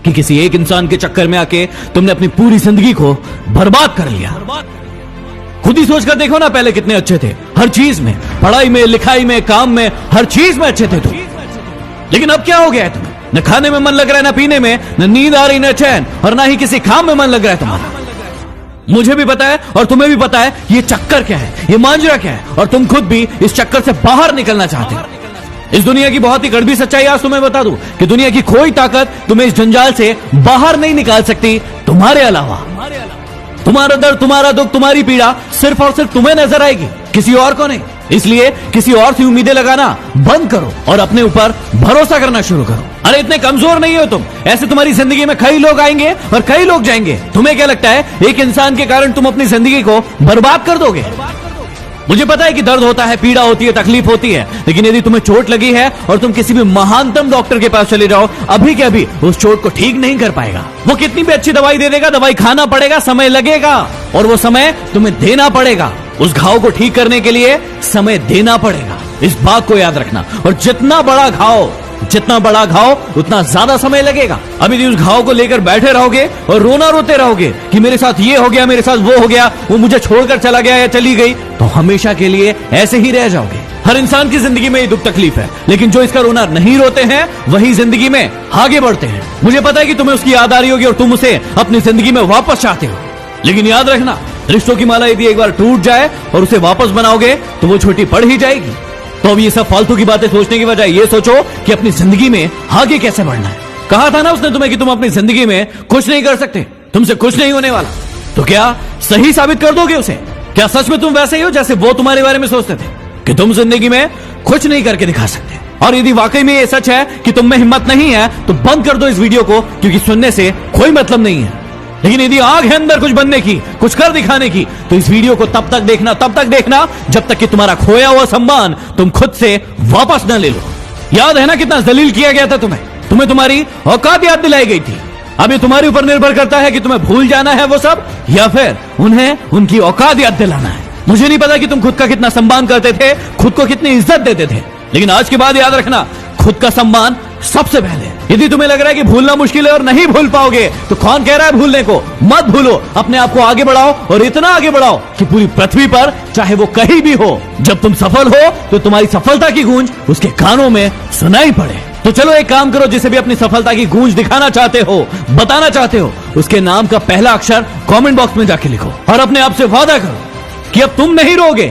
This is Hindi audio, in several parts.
कि किसी एक इंसान के चक्कर में आके तुमने अपनी पूरी जिंदगी को बर्बाद कर लिया। खुद ही सोचकर देखो ना, पहले कितने अच्छे थे हर चीज में, पढ़ाई में, लिखाई में, काम में, हर चीज में अच्छे थे तुम। लेकिन अब क्या हो गया है तुम्हें? न खाने में मन लग रहा है, न पीने में, न नींद आ रही, न चैन, और ना ही किसी काम में मन लग रहा है तुम्हारा। मुझे भी पता है और तुम्हें भी पता है ये चक्कर क्या है, ये मांजरा क्या है, और तुम खुद भी इस चक्कर से बाहर निकलना चाहते हो। इस दुनिया की बहुत ही कड़वी सच्चाई आज तुम्हें बता दूं कि दुनिया की कोई ताकत तुम्हें इस जंजाल से बाहर नहीं निकाल सकती तुम्हारे अलावा। तुम्हारा दर्द, तुम्हारा दुख, तुम्हारी पीड़ा सिर्फ और सिर्फ तुम्हें नजर आएगी, किसी और को नहीं। इसलिए किसी और से उम्मीदें लगाना बंद करो और अपने ऊपर भरोसा करना शुरू करो। अरे इतने कमजोर नहीं हो तुम, ऐसे तुम्हारी जिंदगी में कई लोग आएंगे और कई लोग जाएंगे। तुम्हें क्या लगता है एक इंसान के कारण तुम अपनी जिंदगी को बर्बाद कर दोगे? मुझे पता है कि दर्द होता है, पीड़ा होती है, तकलीफ होती है, लेकिन यदि तुम्हें चोट लगी है और तुम किसी भी महानतम डॉक्टर के पास चले जाओ, अभी के अभी उस चोट को ठीक नहीं कर पाएगा। वो कितनी भी अच्छी दवाई दे देगा, दवाई खाना पड़ेगा, समय लगेगा, और वो समय तुम्हें देना पड़ेगा। उस घाव को ठीक करने के लिए समय देना पड़ेगा, इस बात को याद रखना। और जितना बड़ा घाव उतना ज्यादा समय लगेगा। अभी उस घाव को लेकर बैठे रहोगे और रोना रोते रहोगे कि मेरे साथ ये हो गया, मेरे साथ वो हो गया, वो मुझे छोड़कर चला गया या चली गई, तो हमेशा के लिए ऐसे ही रह जाओगे। हर इंसान की जिंदगी में ये दुख तकलीफ है, लेकिन जो इसका रोना नहीं रोते हैं वही जिंदगी में आगे बढ़ते हैं। मुझे पता है कि तुम्हें उसकी याद आ रही होगी और तुम उसे अपनी जिंदगी में वापस चाहते हो, लेकिन याद रखना, रिश्तों की माला यदि एक बार टूट जाए और उसे वापस बनाओगे तो वो छोटी पड़ ही जाएगी। तो अब ये सब फालतू की बातें सोचने की बजाय ये सोचो कि अपनी जिंदगी में आगे कैसे बढ़ना है। कहा था ना उसने तुम्हें कि तुम अपनी जिंदगी में कुछ नहीं कर सकते, तुमसे कुछ नहीं होने वाला। तो क्या सही साबित कर दोगे उसे? क्या सच में तुम वैसे ही हो जैसे वो तुम्हारे बारे में सोचते थे कि तुम जिंदगी में कुछ नहीं करके दिखा सकते? और यदि वाकई में ये सच है कि तुम में हिम्मत नहीं है तो बंद कर दो इस वीडियो को, क्योंकि सुनने से कोई मतलब नहीं है। लेकिन यदि आग है अंदर कुछ बनने की, कुछ कर दिखाने की, तो इस वीडियो को तब तक देखना जब तक कि तुम्हारा खोया हुआ सम्मान तुम खुद से वापस न ले लो। याद है ना कितना जलील किया गया था तुम्हें तुम्हारी औकात याद दिलाई गई थी। अब ये तुम्हारे ऊपर निर्भर करता है कि तुम्हें भूल जाना है वो सब, या फिर उन्हें उनकी औकात याद दिलाना है। मुझे नहीं पता कि तुम खुद का कितना सम्मान करते थे, खुद को कितनी इज्जत देते थे, लेकिन आज के बाद याद रखना, खुद का सम्मान सबसे पहले। यदि तुम्हें लग रहा है कि भूलना मुश्किल है और नहीं भूल पाओगे, तो कौन कह रहा है भूलने को? मत भूलो, अपने आप को आगे बढ़ाओ, और इतना आगे बढ़ाओ कि पूरी पृथ्वी पर चाहे वो कहीं भी हो, जब तुम सफल हो तो तुम्हारी सफलता की गूंज उसके कानों में सुनाई पड़े। तो चलो एक काम करो, जिसे भी अपनी सफलता की गूंज दिखाना चाहते हो, बताना चाहते हो, उसके नाम का पहला अक्षर कमेंट बॉक्स में जाके लिखो, और अपने आप से वादा करो कि अब तुम नहीं रोगे,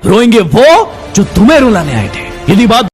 रोएंगे वो जो तुम्हें रुलाने आए थे। यदि बात